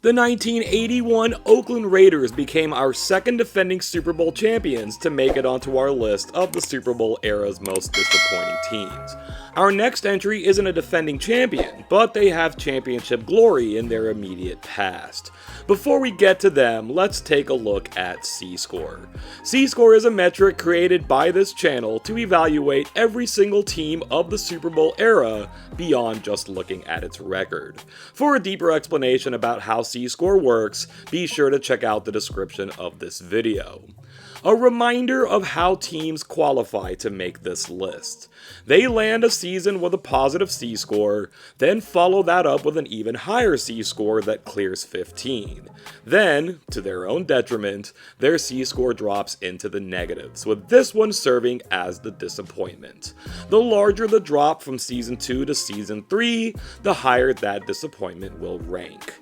The 1981 Oakland Raiders became our second defending Super Bowl champions to make it onto our list of the Super Bowl era's most disappointing teams. Our next entry isn't a defending champion, but they have championship glory in their immediate past. Before we get to them, let's take a look at C-Score. C-Score is a metric created by this channel to evaluate every single team of the Super Bowl era beyond just looking at its record. For a deeper explanation about how C-Score works, be sure to check out the description of this video. A reminder of how teams qualify to make this list. They land a season with a positive C-score, then follow that up with an even higher C-score that clears 15. Then, to their own detriment, their C-score drops into the negatives, with this one serving as the disappointment. The larger the drop from Season 2 to Season 3, the higher that disappointment will rank.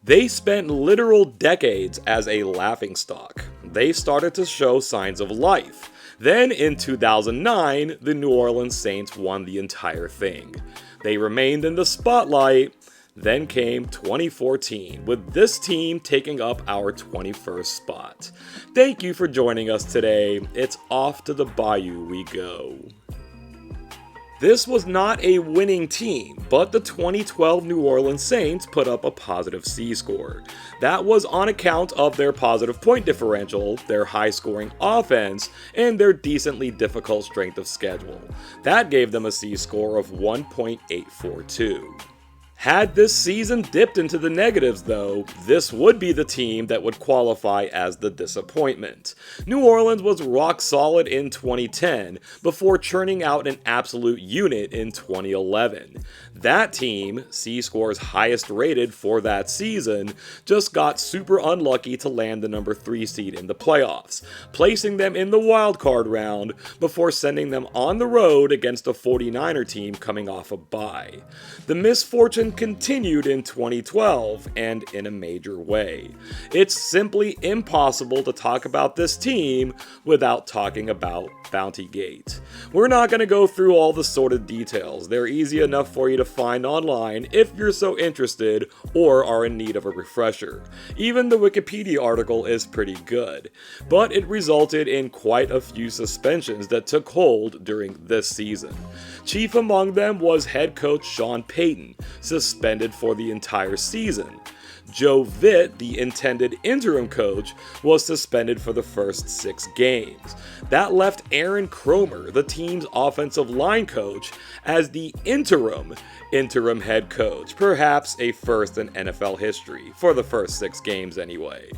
They spent literal decades as a laughingstock. They started to show signs of life. Then in 2009, the New Orleans Saints won the entire thing. They remained in the spotlight. Then came 2014, with this team taking up our 21st spot. Thank you for joining us today. It's off to the bayou we go. This was not a winning team, but the 2012 New Orleans Saints put up a positive C-score. That was on account of their positive point differential, their high-scoring offense, and their decently difficult strength of schedule. That gave them a C-score of 1.842. Had this season dipped into the negatives though, this would be the team that would qualify as the disappointment. New Orleans was rock solid in 2010 before churning out an absolute unit in 2011. That team, C-Score's highest rated for that season, just got super unlucky to land the number 3 seed in the playoffs, placing them in the wildcard round before sending them on the road against a 49er team coming off a bye. The misfortune continued in 2012, and in a major way. It's simply impossible to talk about this team without talking about Bountygate. We're not going to go through all the sordid details. They're easy enough for you to find online if you're so interested or are in need of a refresher. Even the Wikipedia article is pretty good, but it resulted in quite a few suspensions that took hold during this season. Chief among them was head coach Sean Payton, suspended for the entire season. Joe Vitt, the intended interim coach, was suspended for the first 6 games. That left Aaron Cromer, the team's offensive line coach, as the interim head coach, perhaps a first in NFL history, for the first 6 games anyway.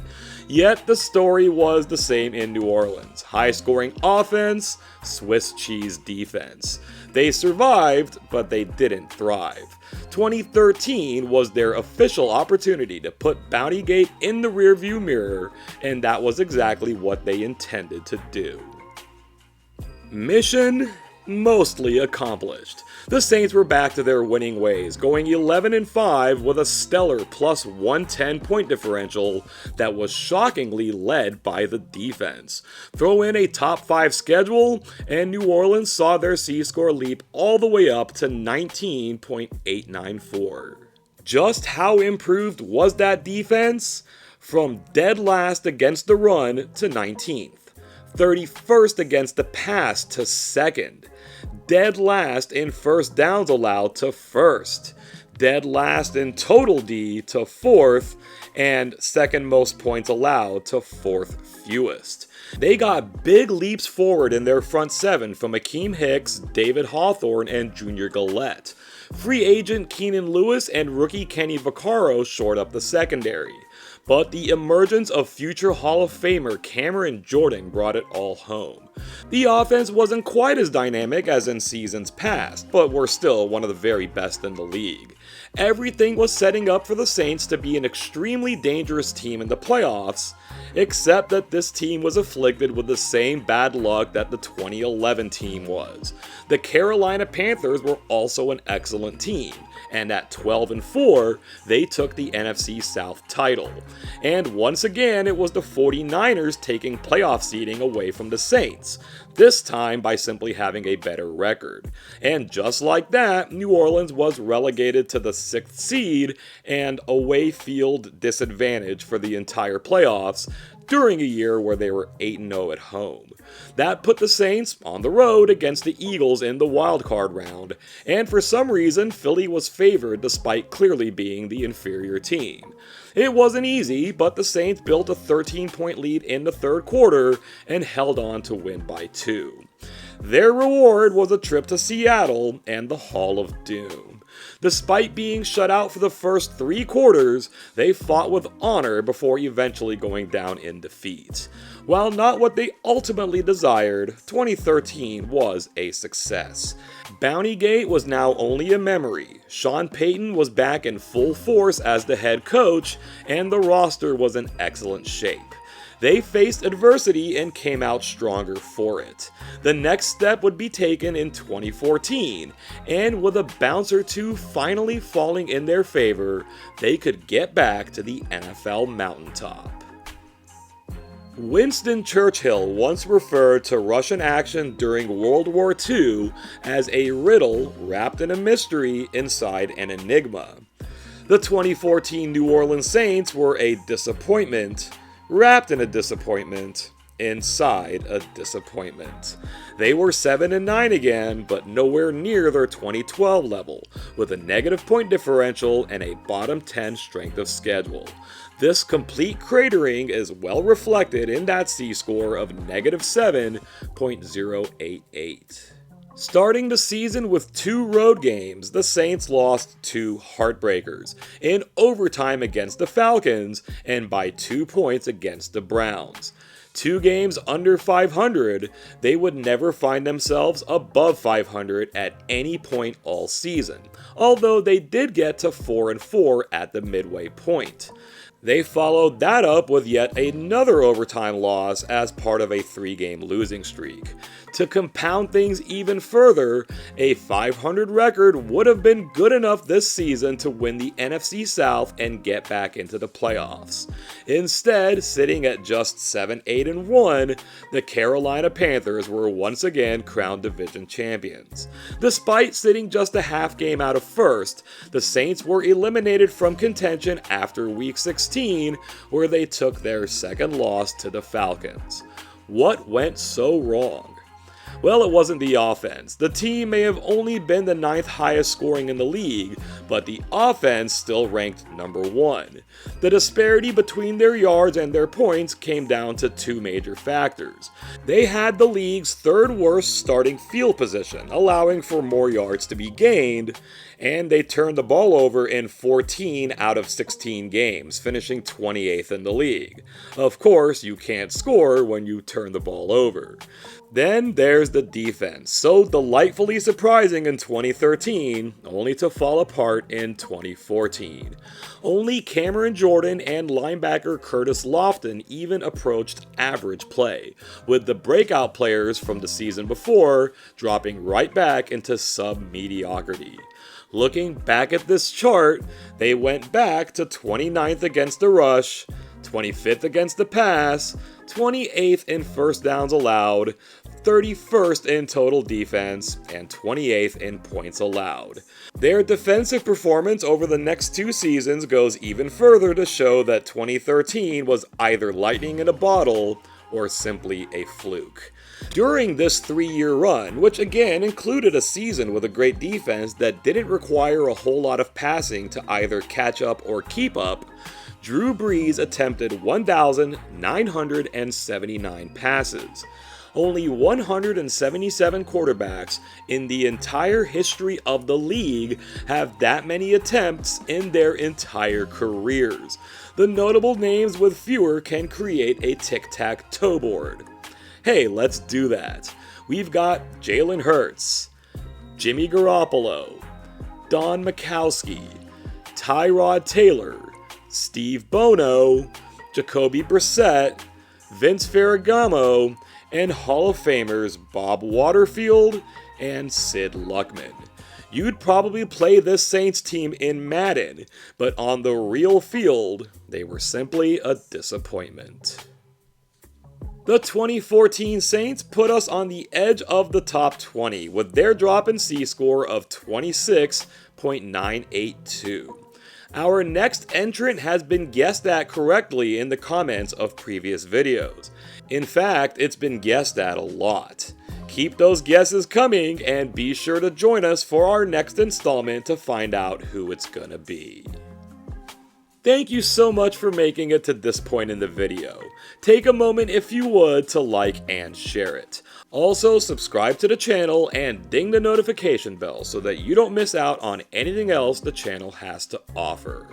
Yet the story was the same in New Orleans. High-scoring offense, Swiss cheese defense. They survived, but they didn't thrive. 2013 was their official opportunity to put Bountygate in the rearview mirror, and that was exactly what they intended to do. Mission mostly accomplished. The Saints were back to their winning ways, going 11-5 with a stellar plus 110 point differential that was shockingly led by the defense. Throw in a top 5 schedule, and New Orleans saw their C-score leap all the way up to 19.894. Just how improved was that defense? From dead last against the run to 19th. 31st against the pass to 2nd. Dead last in first downs allowed to 1st. Dead last in total D to 4th. And second most points allowed to 4th fewest. They got big leaps forward in their front 7 from Akeem Hicks, David Hawthorne, and Junior Gillette. Free agent Keenan Lewis and rookie Kenny Vaccaro shored up the secondary. But the emergence of future Hall of Famer Cameron Jordan brought it all home. The offense wasn't quite as dynamic as in seasons past, but were still one of the very best in the league. Everything was setting up for the Saints to be an extremely dangerous team in the playoffs, except that this team was afflicted with the same bad luck that the 2011 team was. The Carolina Panthers were also an excellent team, and at 12-4, they took the NFC South title. And once again, it was the 49ers taking playoff seeding away from the Saints, this time by simply having a better record. And just like that, New Orleans was relegated to the 6th seed and away field disadvantage for the entire playoffs during a year where they were 8-0 at home. That put the Saints on the road against the Eagles in the wildcard round, and for some reason, Philly was favored despite clearly being the inferior team. It wasn't easy, but the Saints built a 13-point lead in the third quarter and held on to win by 2. Their reward was a trip to Seattle and the Hall of Doom. Despite being shut out for the first 3 quarters, they fought with honor before eventually going down in defeat. While not what they ultimately desired, 2013 was a success. Bountygate was now only a memory, Sean Payton was back in full force as the head coach, and the roster was in excellent shape. They faced adversity and came out stronger for it. The next step would be taken in 2014, and with a bounce or two finally falling in their favor, they could get back to the NFL mountaintop. Winston Churchill once referred to Russian action during World War II as a riddle wrapped in a mystery inside an enigma. The 2014 New Orleans Saints were a disappointment, wrapped in a disappointment, inside a disappointment. They were 7-9 again, but nowhere near their 2012 level, with a negative point differential and a bottom 10 strength of schedule. This complete cratering is well reflected in that C-score of -7.088. Starting the season with 2 road games, the Saints lost 2 heartbreakers, in overtime against the Falcons and by 2 points against the Browns. 2 games under 500, they would never find themselves above 500 at any point all season, although they did get to 4-4 at the midway point. They followed that up with yet another overtime loss as part of a 3-game losing streak. To compound things even further, a 500 record would have been good enough this season to win the NFC South and get back into the playoffs. Instead, sitting at just 7-8-1, the Carolina Panthers were once again crowned division champions. Despite sitting just a half game out of first, the Saints were eliminated from contention after Week 16, where they took their second loss to the Falcons. What went so wrong? Well, it wasn't the offense. The team may have only been the 9th highest scoring in the league, but the offense still ranked number 1. The disparity between their yards and their points came down to 2 major factors. They had the league's 3rd worst starting field position, allowing for more yards to be gained, and they turned the ball over in 14 out of 16 games, finishing 28th in the league. Of course, you can't score when you turn the ball over. Then there's the defense, so delightfully surprising in 2013, only to fall apart in 2014. Only Cameron Jordan and linebacker Curtis Lofton even approached average play, with the breakout players from the season before dropping right back into sub-mediocrity. Looking back at this chart, they went back to 29th against the rush, 25th against the pass, 28th in first downs allowed, 31st in total defense, and 28th in points allowed. Their defensive performance over the next 2 seasons goes even further to show that 2013 was either lightning in a bottle or simply a fluke. During this 3-year run, which again included a season with a great defense that didn't require a whole lot of passing to either catch up or keep up, Drew Brees attempted 1,979 passes. Only 177 quarterbacks in the entire history of the league have that many attempts in their entire careers. The notable names with fewer can create a tic-tac-toe board. Hey, let's do that. We've got Jalen Hurts, Jimmy Garoppolo, Don Majkowski, Tyrod Taylor, Steve Bono, Jacoby Brissett, Vince Ferragamo, and Hall of Famers Bob Waterfield and Sid Luckman. you'd probably play this Saints team in Madden, but on the real field, they were simply a disappointment. The 2014 Saints put us on the edge of the top 20 with their drop in C-score of 26.982. Our next entrant has been guessed at correctly in the comments of previous videos. In fact, it's been guessed at a lot. Keep those guesses coming and be sure to join us for our next installment to find out who it's gonna be. Thank you so much for making it to this point in the video. Take a moment if you would to like and share it. Also subscribe to the channel and ding the notification bell so that you don't miss out on anything else the channel has to offer.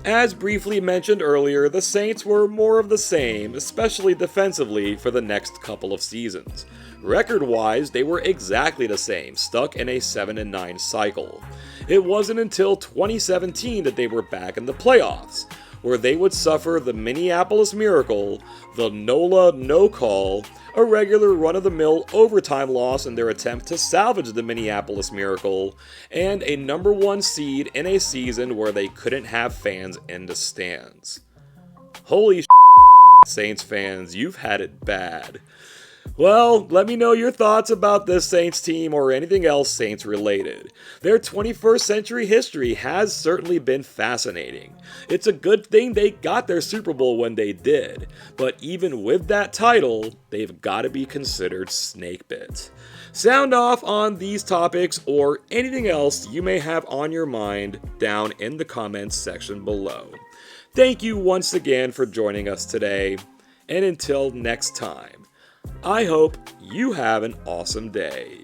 As briefly mentioned earlier, the Saints were more of the same, especially defensively, for the next couple of seasons. Record-wise, they were exactly the same, stuck in a 7-9 cycle. It wasn't until 2017 that they were back in the playoffs, where they would suffer the Minneapolis Miracle, the NOLA no call, a regular run-of-the-mill overtime loss in their attempt to salvage the Minneapolis Miracle, and a number 1 seed in a season where they couldn't have fans in the stands. Holy shit, Saints fans, you've had it bad. Well, let me know your thoughts about this Saints team or anything else Saints related. Their 21st century history has certainly been fascinating. It's a good thing they got their Super Bowl when they did, but even with that title, they've got to be considered snakebit. Sound off on these topics or anything else you may have on your mind down in the comments section below. Thank you once again for joining us today, and until next time, I hope you have an awesome day.